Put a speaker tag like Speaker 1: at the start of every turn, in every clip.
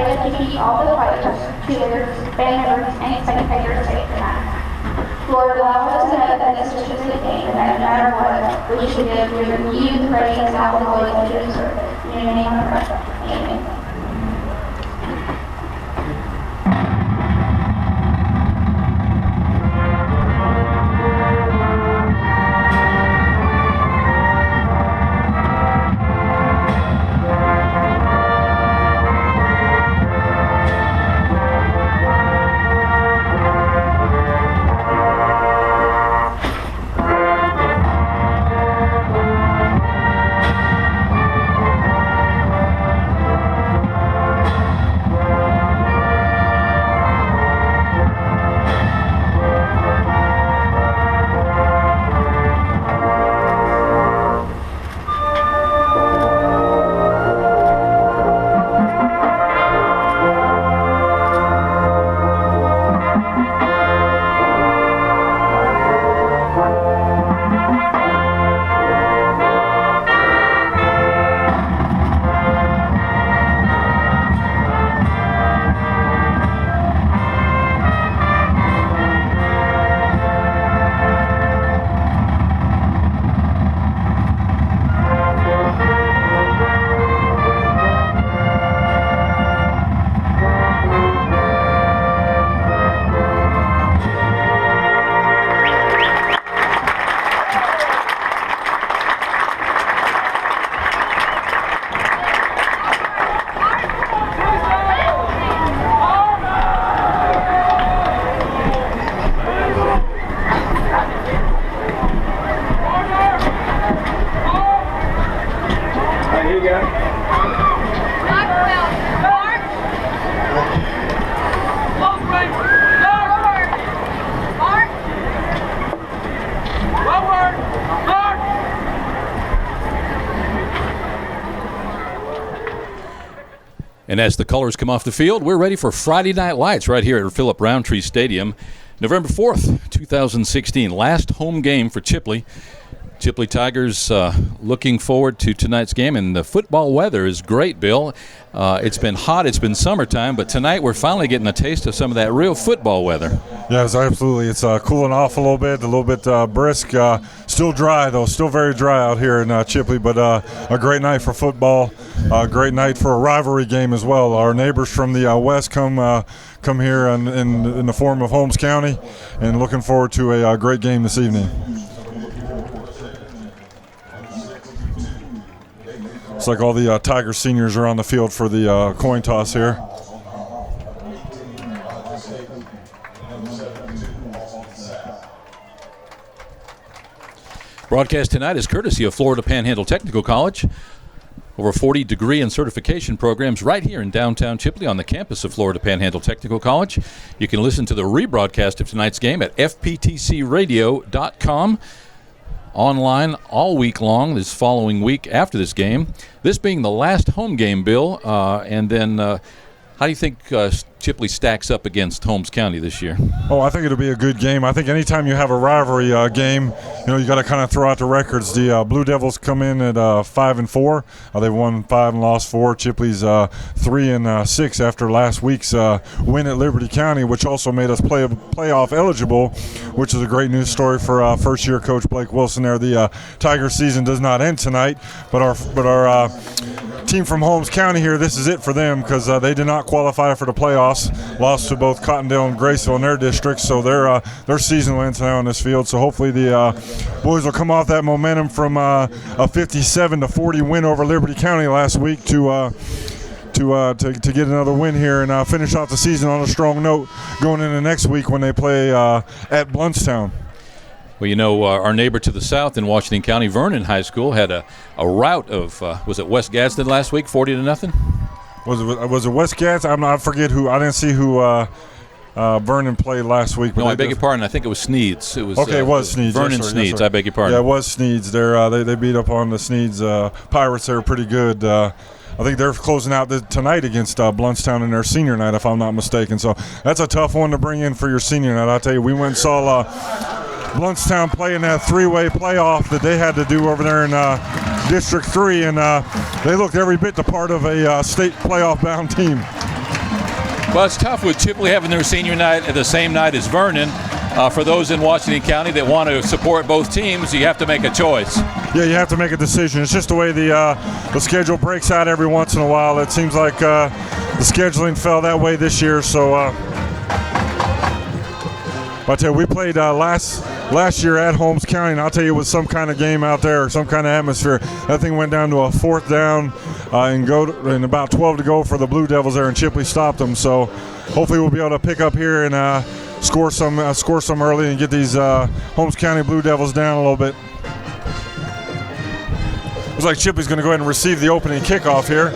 Speaker 1: excited to keep all the players, cheerleaders, band members, and spectators safe tonight. Lord, allow us to know that this is just a game, and that no matter what, we should give you the praise and all the glory that you deserve. In your name I pray. Amen.
Speaker 2: And as the colors come off the field, we're ready for Friday Night Lights right here at Philip Roundtree Stadium. November 4th, 2016, last home game for Chipley. Chipley Tigers looking forward to tonight's game, and the football weather is great, Bill. It's been hot, it's been summertime, but tonight we're finally getting a taste of some of that real football weather.
Speaker 3: Yes, absolutely. It's cooling off a little bit brisk. Still dry, though, still very dry out here in Chipley, but a great night for football, a great night for a rivalry game as well. Our neighbors from the west come here in the form of Holmes County, and looking forward to a great game this evening. Looks like all the Tiger seniors are on the field for the coin toss here.
Speaker 2: Broadcast tonight is courtesy of Florida Panhandle Technical College. Over 40 degree and certification programs right here in downtown Chipley on the campus of Florida Panhandle Technical College. You can listen to the rebroadcast of tonight's game at fptcradio.com. Online all week long this following week after this game. This being the last home game, Bill, and then how do you think Chipley stacks up against Holmes County this year?
Speaker 3: Oh, I think it'll be a good game. I think anytime you have a rivalry game, you got to kind of throw out the records. The Blue Devils come in at 5-4. They've won 5 and lost 4. Chipley's 3-6 after last week's win at Liberty County, which also made us playoff eligible, which is a great news story for first-year coach Blake Wilson there. The Tiger season does not end tonight, but our team from Holmes County here, this is it for them because they did not qualify for the playoffs. Lost to both Cottondale and Graceville in their districts, so their season will end tonight on this field. So hopefully the boys will come off that momentum from a 57-40 win over Liberty County last week to get another win here and finish off the season on a strong note going into next week when they play at Bluntstown.
Speaker 2: Well, our neighbor to the south in Washington County, Vernon High School, had a rout of, was it West Gadsden last week, 40-0?
Speaker 3: Was it West Gadsden? I forget who. I didn't see who Vernon played last week.
Speaker 2: No, I beg your pardon. I think it was Sneeds.
Speaker 3: It was Sneeds.
Speaker 2: Vernon Sneeds. I beg your pardon.
Speaker 3: Yeah, it was Sneeds. They beat up on the Sneeds Pirates. They were pretty good. I think they're closing out tonight against Bluntstown in their senior night, if I'm not mistaken. So that's a tough one to bring in for your senior night. I'll tell you, we went and saw Bluntstown play in that three-way playoff that they had to do over there in District 3, and they looked every bit the part of a state playoff-bound team.
Speaker 2: Well, it's tough with Chipley having their senior night at the same night as Vernon. For those in Washington County that want to support both teams, you have to make a choice.
Speaker 3: Yeah, you have to make a decision. It's just the way the schedule breaks out every once in a while. It seems like the scheduling fell that way this year. So, but I tell you, we played last year at Holmes County, and I'll tell you, it was some kind of game out there, some kind of atmosphere. That thing went down to a 4th down and about 12 to go for the Blue Devils there, and Chipley stopped them. So hopefully we'll be able to pick up here and score some early and get these Holmes County Blue Devils down a little bit. Looks like Chipley's going to go ahead and receive the opening kickoff here.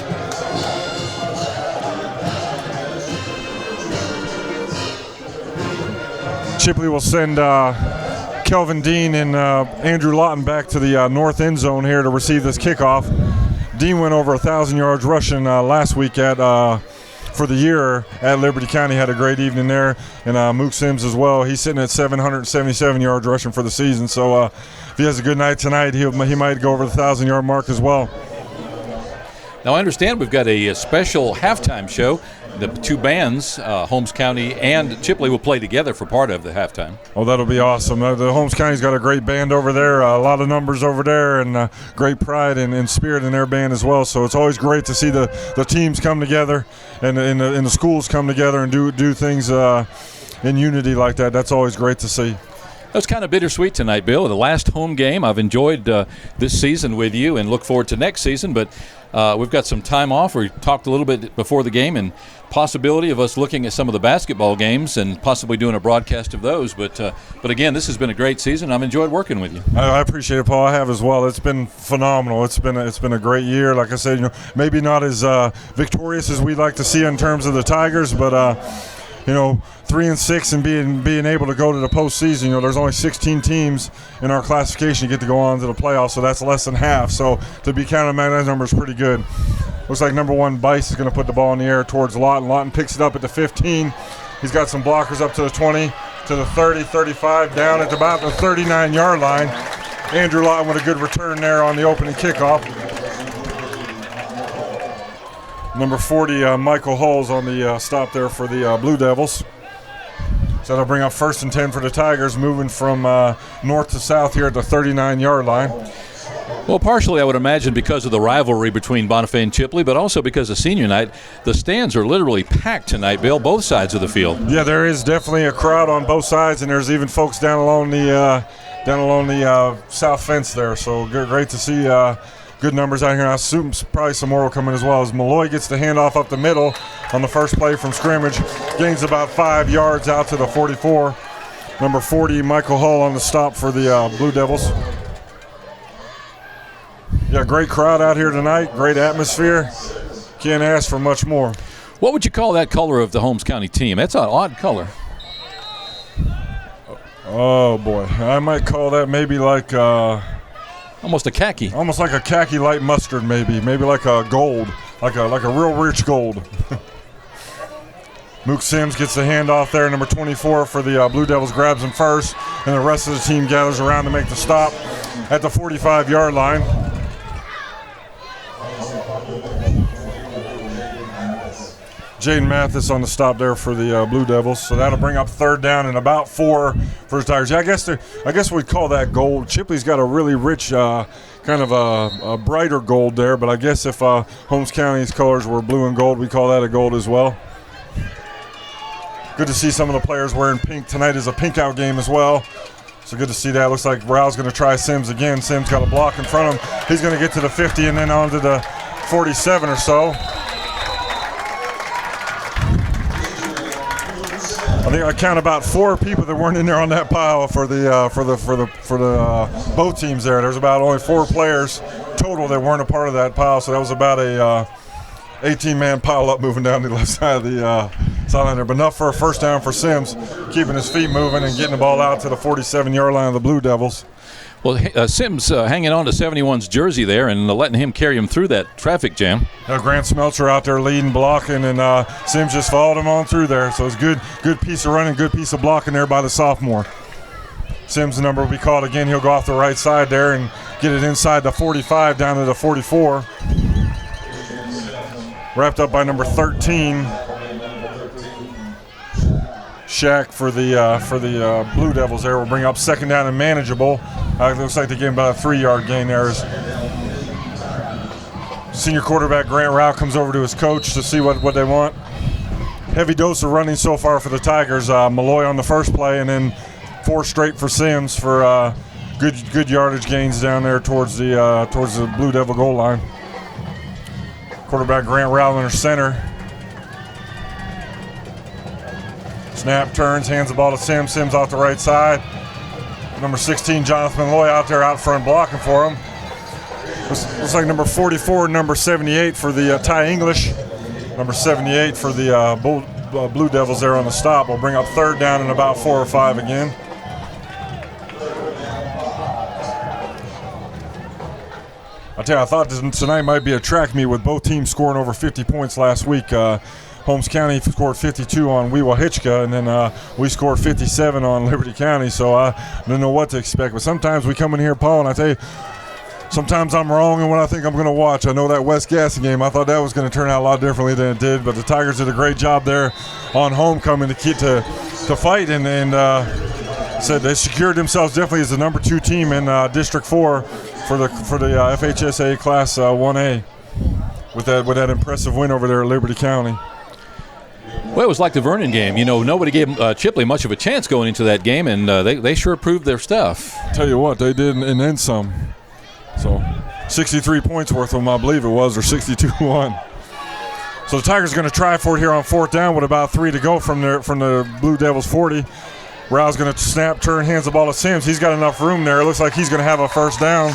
Speaker 3: Chipley will send Kelvin Dean and Andrew Lawton back to the north end zone here to receive this kickoff. Dean went over 1,000 yards rushing last week for the year at Liberty County. Had a great evening there. And Mook Sims as well. He's sitting at 777 yards rushing for the season. So if he has a good night tonight, he might go over the 1,000-yard mark as well.
Speaker 2: Now, I understand we've got a special halftime show. The two bands, Holmes County and Chipley, will play together for part of the halftime.
Speaker 3: Oh, that'll be awesome. The Holmes County's got a great band over there, a lot of numbers over there, and great pride and spirit in their band as well. So it's always great to see the teams come together and the schools come together and do things in unity like that. That's always great to see.
Speaker 2: That's kind of bittersweet tonight, Bill. The last home game. I've enjoyed this season with you and look forward to next season, but we've got some time off. We talked a little bit before the game and possibility of us looking at some of the basketball games and possibly doing a broadcast of those. But again, this has been a great season. I've enjoyed working with you.
Speaker 3: I appreciate it, Paul. I have as well. It's been phenomenal. It's been a great year. Like I said, maybe not as victorious as we'd like to see in terms of the Tigers, but 3-6 and being able to go to the postseason. There's only 16 teams in our classification to get to go on to the playoffs, so that's less than half. So to be counted among that number is pretty good. Looks like number 1 Bice is going to put the ball in the air towards Lawton. Lawton picks it up at the 15. He's got some blockers up to the 20, to the 30, 35, down at about the 39-yard line. Andrew Lawton with a good return there on the opening kickoff. Number 40, Michael Holmes on the stop there for the Blue Devils. So that'll bring up 1st and 10 for the Tigers, moving from north to south here at the 39-yard line.
Speaker 2: Well, partially I would imagine because of the rivalry between Bonifay and Chipley, but also because of senior night. The stands are literally packed tonight, Bill, both sides of the field.
Speaker 3: Yeah, there is definitely a crowd on both sides, and there's even folks down along the south fence there. So great to see good numbers out here. I assume probably some more will come in as well, as Malloy gets the handoff up the middle on the first play from scrimmage. Gains about 5 yards out to the 44. Number 40, Michael Hull on the stop for the Blue Devils. Yeah, great crowd out here tonight. Great atmosphere. Can't ask for much more.
Speaker 2: What would you call that color of the Holmes County team? That's an odd color.
Speaker 3: Oh, boy. I might call that maybe like
Speaker 2: almost a khaki.
Speaker 3: Almost like a khaki light mustard, maybe. Maybe like a gold. Like a real rich gold. Mook Sims gets the handoff there. Number 24 for the Blue Devils grabs him first, and the rest of the team gathers around to make the stop at the 45-yard line. Jaden Mathis on the stop there for the Blue Devils. So that'll bring up 3rd down and about 4 for the Tigers. Yeah, I guess we'd call that gold. Chipley's got a really rich kind of a brighter gold there, but I guess if Holmes County's colors were blue and gold, we call that a gold as well. Good to see some of the players wearing pink. Tonight is a pink out game as well. So good to see that. Looks like Rao's going to try Sims again. Sims got a block in front of him. He's going to get to the 50 and then on to the 47 or so. I think I count about 4 people that weren't in there on that pile for the both teams there. There's about only 4 players total that weren't a part of that pile, so that was about a 18-man pile up moving down the left side of the sideline there. But enough for a first down for Sims, keeping his feet moving and getting the ball out to the 47-yard line of the Blue Devils.
Speaker 2: Well, Sims hanging on to 71's jersey there and letting him carry him through that traffic jam.
Speaker 3: Grant Smeltzer out there leading, blocking, and Sims just followed him on through there. So it's good piece of running, good piece of blocking there by the sophomore. Sims' number will be called again. He'll go off the right side there and get it inside the 45 down to the 44. Wrapped up by number 13. Shaq for the Blue Devils there will bring up second down and manageable. Looks like they gave him about a 3-yard gain there. Senior quarterback Grant Rao comes over to his coach to see what they want. Heavy dose of running so far for the Tigers. Malloy on the first play, and then 4 straight for Sims for good yardage gains down there towards the Blue Devil goal line. Quarterback Grant Rao in center. Snap, turns, hands the ball to Sims. Sims off the right side. Number 16, Jonathan Malloy out there out front blocking for him. Looks like number 44, number 78 for the Ty English. Number 78 for the Blue Devils there on the stop. Will bring up third down and about 4 or 5 again. I tell you, I thought tonight might be a track meet with both teams scoring over 50 points last week. Holmes County scored 52 on Weewahitchka, and then we scored 57 on Liberty County, so I don't know what to expect. But sometimes we come in here, Paul, and I tell you, sometimes I'm wrong in what I think I'm going to watch. I know that West Gaston game, I thought that was going to turn out a lot differently than it did, but the Tigers did a great job there on homecoming to fight, and said they secured themselves definitely as the number 2 team in District 4 for the FHSA Class 1A with that impressive win over there at Liberty County.
Speaker 2: Well, it was like the Vernon game. You know, nobody gave Chipley much of a chance going into that game, and they sure proved their stuff.
Speaker 3: Tell you what, they did, and then some. So 63 points worth of them, I believe it was, or 62-1. So the Tigers are going to try for it here on 4th down with about 3 to go from the Blue Devils 40. Rao's going to snap, turn, hands the ball to Sims. He's got enough room there. It looks like he's going to have a first down.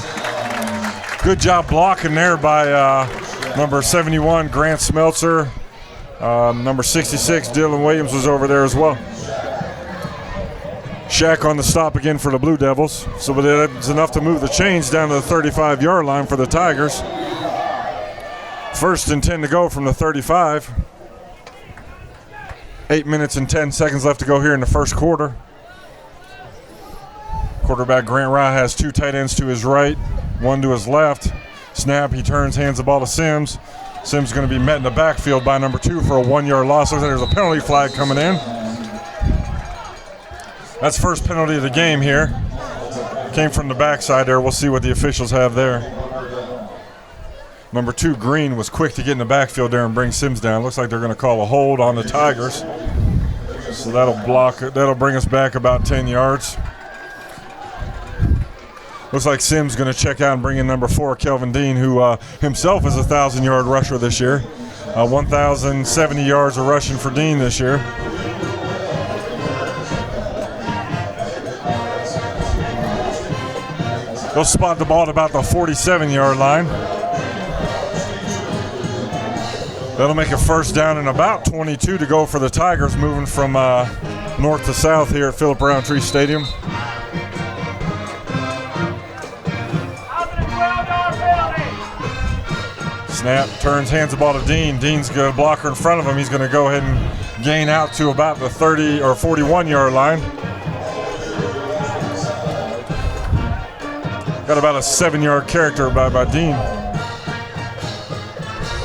Speaker 3: Good job blocking there by number 71, Grant Smeltzer. Number 66, Dylan Williams, was over there as well. Shaq on the stop again for the Blue Devils. So that's enough to move the chains down to the 35-yard line for the Tigers. 1st and 10 to go from the 35. 8 minutes and 10 seconds left to go here in the first quarter. Quarterback Grant Rye has 2 tight ends to his right, 1 to his left. Snap, he turns, hands the ball to Sims. Sims going to be met in the backfield by number 2 for a 1-yard loss. Looks like there's a penalty flag coming in. That's first penalty of the game here. Came from the backside there. We'll see what the officials have there. Number 2, Green, was quick to get in the backfield there and bring Sims down. Looks like they're going to call a hold on the Tigers. So that'll bring us back about 10 yards. Looks like Sims going to check out and bring in number 4, Kelvin Dean, who himself is a 1,000-yard rusher this year. 1,070 yards of rushing for Dean this year. They'll spot the ball at about the 47-yard line. That'll make a first down and about 22 to go for the Tigers, moving from north to south here at Philip Roundtree Stadium. Snap, turns, hands the ball to Dean. Dean's got a blocker in front of him. He's going to go ahead and gain out to about the 30 or 41-yard line. Got about a 7-yard character by Dean.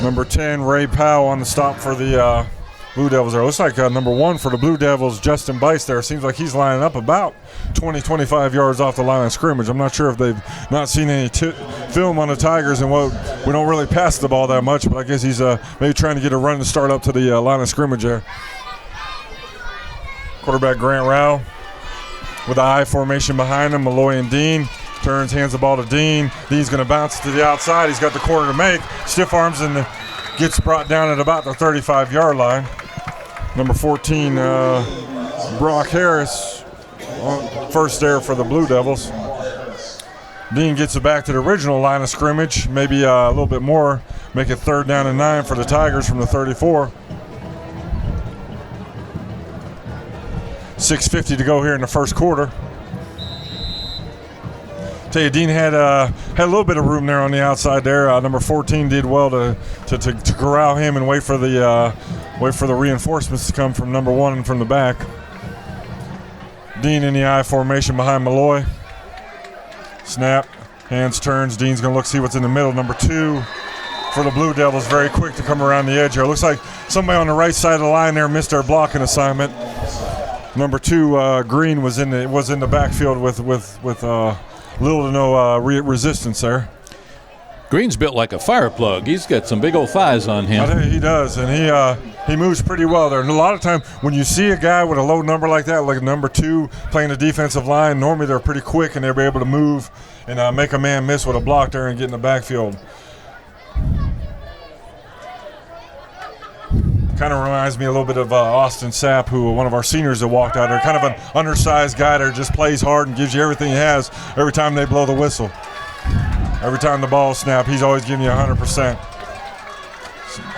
Speaker 3: Number 10, Ray Powell on the stop for the Blue Devils there. Looks like number 1 for the Blue Devils, Justin Bice there. Seems like he's lining up about 20, 25 yards off the line of scrimmage. I'm not sure if they've not seen any film on the Tigers, and we don't really pass the ball that much, but I guess he's maybe trying to get a run to start up to the line of scrimmage there. Quarterback Grant Rao with the I formation behind him, Malloy and Dean. Turns, hands the ball to Dean. Dean's going to bounce to the outside. He's got the corner to make. Stiff arms and gets brought down at about the 35-yard line. Number 14, Brock Harris, first there for the Blue Devils. Dean gets it back to the original line of scrimmage, maybe a little bit more. Make it 3rd down and 9 for the Tigers from the 34. 6:50 to go here in the first quarter. Tell you, Dean had a little bit of room there on the outside there. Number 14 did well to corral him and wait for the reinforcements to come from number 1 and from the back. Dean in the I formation behind Malloy. Snap, hands, turns. Dean's going to look, see what's in the middle. Number 2 for the Blue Devils, very quick to come around the edge here. Looks like somebody on the right side of the line there missed their blocking assignment. Number 2 Green was in the backfield with little to no resistance there.
Speaker 2: Green's built like a fire plug. He's got some big old thighs on him.
Speaker 3: I think he does, and he moves pretty well there. And a lot of time when you see a guy with a low number like that, like number 2 playing the defensive line, normally they're pretty quick and they'll be able to move and make a man miss with a block there and get in the backfield. Kind of reminds me a little bit of Austin Sapp, who one of our seniors that walked out there. Kind of an undersized guy that just plays hard and gives you everything he has every time they blow the whistle. Every time the ball snap, he's always giving you 100%.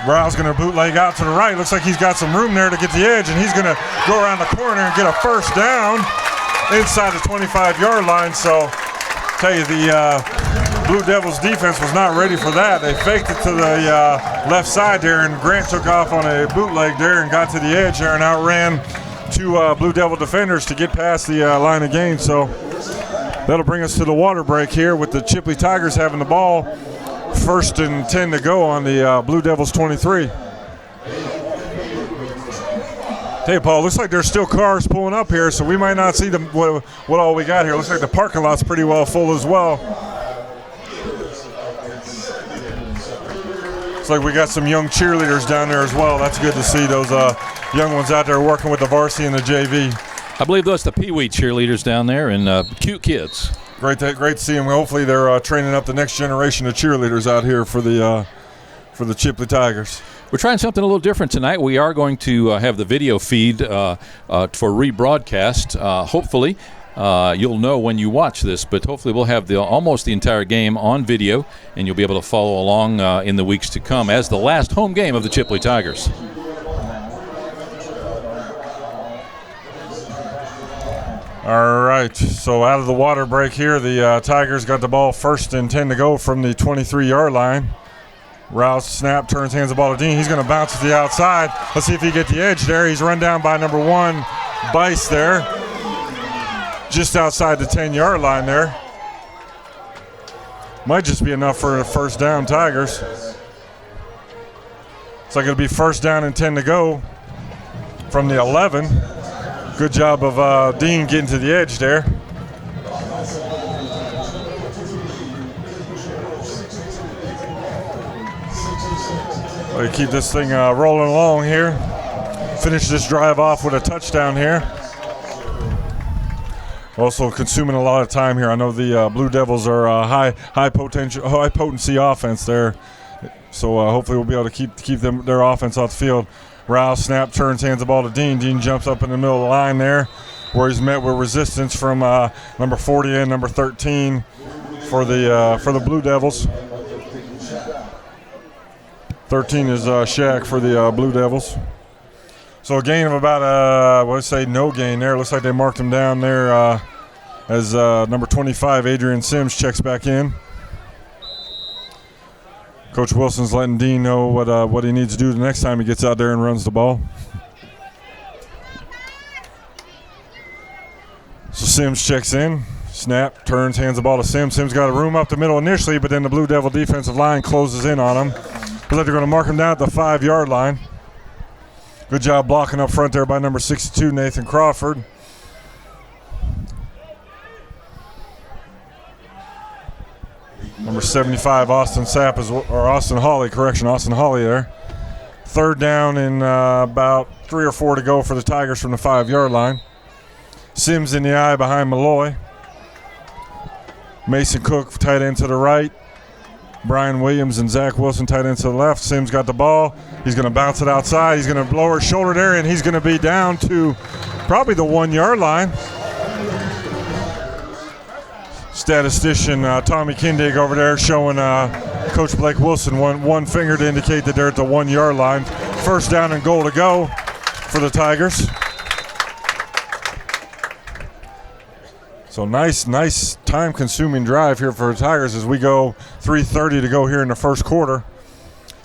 Speaker 3: Rao's going to bootleg out to the right. Looks like he's got some room there to get the edge, and he's going to go around the corner and get a first down inside the 25-yard line. So, tell you, the Blue Devils defense was not ready for that. They faked it to the left side there, and Grant took off on a bootleg there and got to the edge there and outran 2 Blue Devil defenders to get past the line of gain. So that'll bring us to the water break here with the Chipley Tigers having the ball. 1st and 10 to go on the Blue Devils 23. Hey, Paul, looks like there's still cars pulling up here, so we might not see what all we got here. Looks like the parking lot's pretty well full as well. Looks like we got some young cheerleaders down there as well. That's good to see those young ones out there working with the varsity and the JV.
Speaker 2: I believe that's the Pee Wee cheerleaders down there, and cute kids.
Speaker 3: Great to see them. Hopefully they're training up the next generation of cheerleaders out here for the Chipley Tigers.
Speaker 2: We're trying something a little different tonight. We are going to have the video feed for rebroadcast. Hopefully, you'll know when you watch this, but hopefully we'll have almost the entire game on video, and you'll be able to follow along in the weeks to come as the last home game of the Chipley Tigers.
Speaker 3: All right, so out of the water break here, the Tigers got the ball 1st and 10 to go from the 23-yard line. Rouse snap, turns, hands the ball to Dean. He's going to bounce to the outside. Let's see if he get the edge there. He's run down by number 1, Bice there. Just outside the 10-yard line there. Might just be enough for a first down, Tigers. It's like it'll be 1st down and 10 to go from the 11. Good job of Dean getting to the edge there. We keep this thing rolling along here. Finish this drive off with a touchdown here. Also consuming a lot of time here. I know the Blue Devils are high potency offense there. So hopefully we'll be able to keep their offense off the field. Rouse snap, turns, hands the ball to Dean. Dean jumps up in the middle of the line there, where he's met with resistance from number 40 and number 13 for the Blue Devils. 13 is Shaq for the Blue Devils. So a gain of about, no gain there. Looks like they marked him down there as number 25, Adrian Sims, checks back in. Coach Wilson's letting Dean know what he needs to do the next time he gets out there and runs the ball. So Sims checks in. Snap, turns, hands the ball to Sims. Sims got a room up the middle initially, but then the Blue Devil defensive line closes in on him. Looks like they're going to mark him down at the 5-yard line. Good job blocking up front there by number 62, Nathan Crawford. Number 75, Austin Hawley there. 3rd down and about 3 or 4 to go for the Tigers from the 5-yard line. Sims in the eye behind Malloy. Mason Cook, tight end to the right. Brian Williams and Zach Wilson, tight end to the left. Sims got the ball. He's going to bounce it outside. He's going to blow his shoulder there, and he's going to be down to probably the 1-yard line. Statistician Tommy Kindig over there showing Coach Blake Wilson one finger to indicate that they're at the 1-yard line. 1st down and goal to go for the Tigers. So nice time-consuming drive here for the Tigers as we go 3:30 to go here in the first quarter.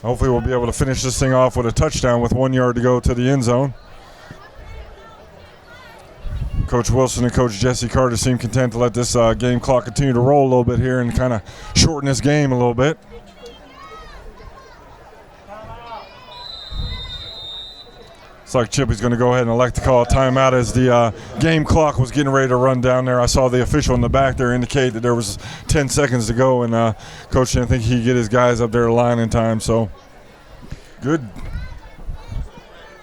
Speaker 3: Hopefully we'll be able to finish this thing off with a touchdown with 1 yard to go to the end zone. Coach Wilson and Coach Jesse Carter seem content to let this game clock continue to roll a little bit here and kind of shorten this game a little bit. Looks like Chipley's going to go ahead and elect to call a timeout as the game clock was getting ready to run down there. I saw the official in the back there indicate that there was 10 seconds to go, and Coach didn't think he'd get his guys up there to line in time. So good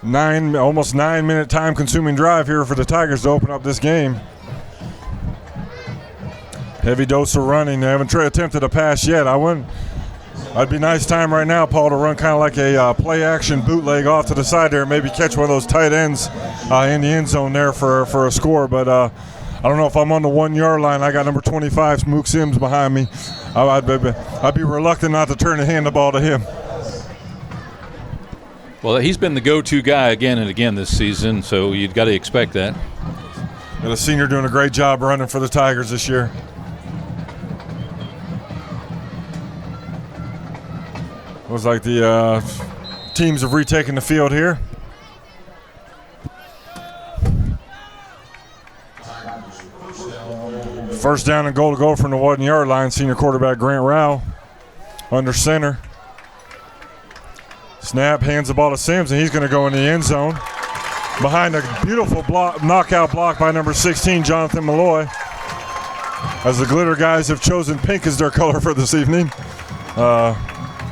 Speaker 3: almost 9 minute time consuming drive here for the Tigers to open up this game. Heavy dose of running. They haven't attempted a pass yet. I'd be nice time right now, Paul, to run kind of like a play-action bootleg off to the side there and maybe catch one of those tight ends in the end zone there for a score. But I don't know if I'm on the 1 yard line. I got number 25, Mook Sims, behind me. I'd be reluctant not to turn and hand the ball to him.
Speaker 2: Well, he's been the go-to guy again and again this season, so you've got to expect that.
Speaker 3: And the senior doing a great job running for the Tigers this year. Looks like the teams have retaken the field here. First down and goal to go from the 1 yard line. Senior quarterback Grant Rao under center. Snap, hands the ball to Sims, and he's going to go in the end zone. Behind a beautiful knockout block by number 16, Jonathan Malloy. As the Glitter guys have chosen pink as their color for this evening.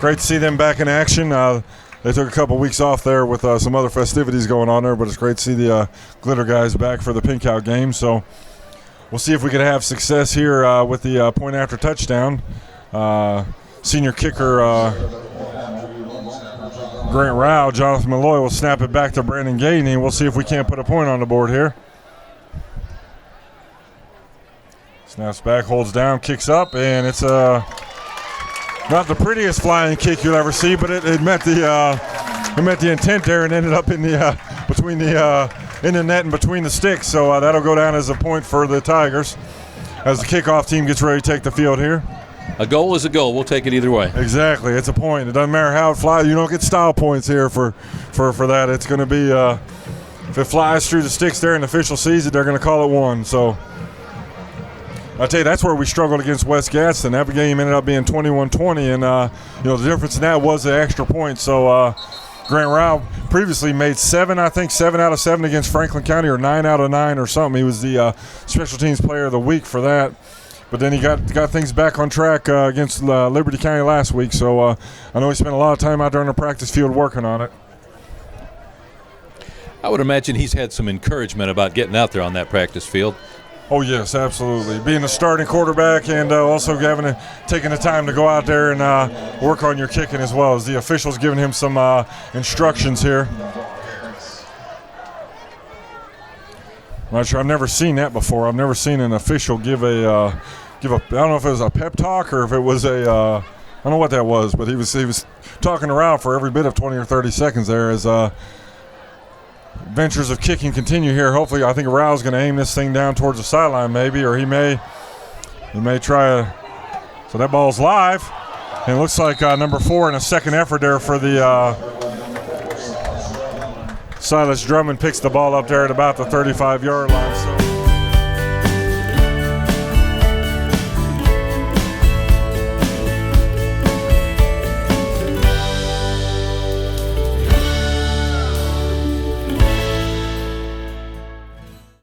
Speaker 3: Great to see them back in action. They took a couple weeks off there with some other festivities going on there, but it's great to see the Glitter guys back for the pink out game. So we'll see if we can have success here with the point after touchdown. Senior kicker Grant Rao, Jonathan Malloy will snap it back to Brandon Gainey. We'll see if we can't put a point on the board here. Snaps back, holds down, kicks up, and it's not the prettiest flying kick you'll ever see, but it met the intent there and ended up in the between the in the net and between the sticks. So that'll go down as a point for the Tigers as the kickoff team gets ready to take the field here.
Speaker 2: A goal is a goal. We'll take it either way.
Speaker 3: Exactly, it's a point. It doesn't matter how it flies. You don't get style points here for that. It's going to be if it flies through the sticks there and the official sees it, they're going to call it one. So I tell you, that's where we struggled against West Gadsden. That game ended up being 21-20, and the difference in that was the extra point. So Grant Rao previously made 7 out of 7 against Franklin County, or 9 out of 9 or something. He was the special teams player of the week for that. But then he got things back on track against Liberty County last week. So I know he spent a lot of time out there on the practice field working on it.
Speaker 2: I would imagine he's had some encouragement about getting out there on that practice field.
Speaker 3: Oh, yes, absolutely. Being a starting quarterback and also taking the time to go out there and work on your kicking as well, as the officials giving him some instructions here. I'm not sure. I've never seen that before. I've never seen an official give a I don't know if it was a pep talk or if it was I don't know what that was, but he was talking around for every bit of 20 or 30 seconds there as ventures of kicking continue here. Hopefully, I think Rao's going to aim this thing down towards the sideline maybe, or he may try so that ball's live, and it looks like number 4 in a second effort there for the Silas Drummond picks the ball up there at about the 35-yard line.